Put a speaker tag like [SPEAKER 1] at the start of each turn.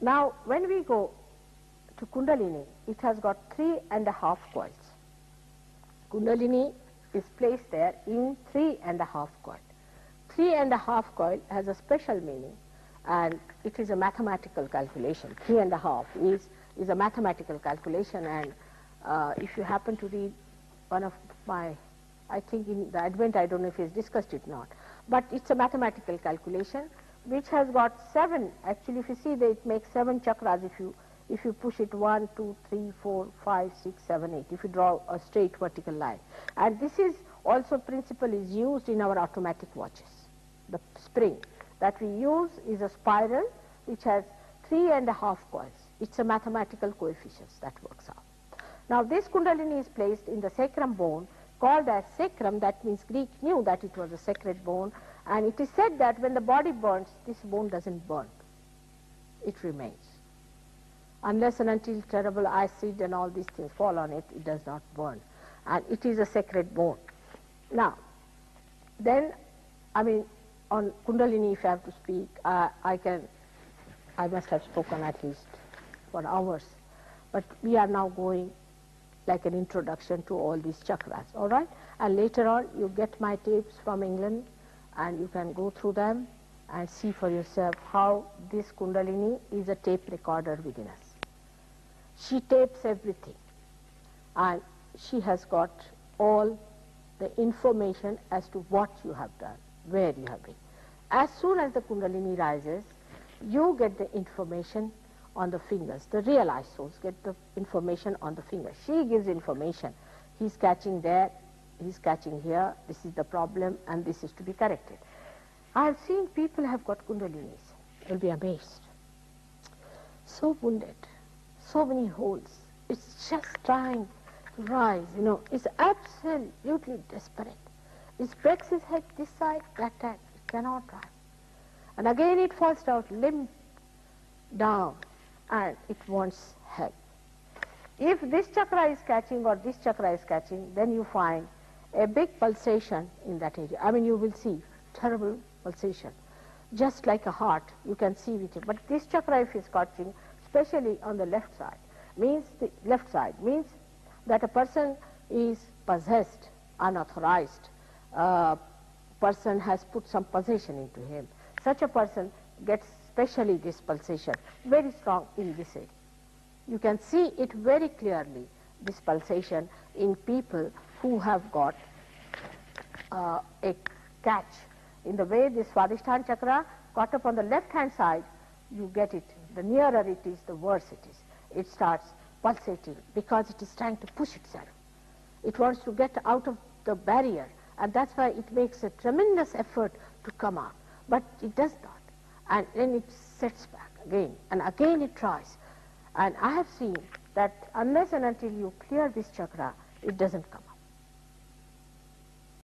[SPEAKER 1] Now, when we go to Kundalini, it has got 3.5 coils. Kundalini is placed there in 3.5 coil. 3.5 coil has a special meaning, and it is a mathematical calculation. 3.5 is a mathematical calculation, and if you happen to read one of my, I think in the Advent, I don't know if he's discussed it or not, but it's a mathematical calculation which has got 7, actually if you see that it makes 7 chakras if you push it 1, 2, 3, 4, 5, 6, 7, 8, if you draw a straight vertical line. And this is also principle is used in our automatic watches. The spring that we use is a spiral which has 3.5 coils. It's a mathematical coefficients that works out. Now this Kundalini is placed in the sacrum bone, called as sacrum. That means Greek knew that it was a sacred bone, and it is said that when the body burns, this bone doesn't burn. It remains. Unless and until terrible acid and all these things fall on it, it does not burn. And it is a sacred bone. Now, then, I mean, on Kundalini, if I have to speak, I must have spoken at least for hours. But we are now going like an introduction to all these chakras, all right? And later on, you get my tapes from England, and you can go through them and see for yourself how this Kundalini is a tape recorder within us. She tapes everything, and she has got all the information as to what you have done, where you have been. As soon as the Kundalini rises, you get the information on the fingers. The realized souls get the information on the fingers. She gives information. He's catching there, he's catching here, this is the problem, and this is to be corrected. I have seen people have got Kundalinis. You'll be amazed. So wounded, so many holes. It's just trying to rise, you know. It's absolutely desperate. It breaks his head this side, that side. It cannot rise. And again it falls down, limp down, and it wants help. If this chakra is catching or this chakra is catching, then you find a big pulsation in that area. I mean, you will see terrible pulsation, just like a heart. You can see it. But this chakra, if is catching, especially on the left side, means that a person is possessed, unauthorized. Person has put some possession into him. Such a person gets especially this pulsation, very strong in this area. You can see it very clearly, this pulsation in people who have got a catch. In the way this Swadhisthana chakra caught up on the left hand side, you get it. The nearer it is, the worse it is. It starts pulsating because it is trying to push itself. It wants to get out of the barrier, and that's why it makes a tremendous effort to come out. But it does not. And then it sets back again, and again it tries. And I have seen that unless and until you clear this chakra, it doesn't come out.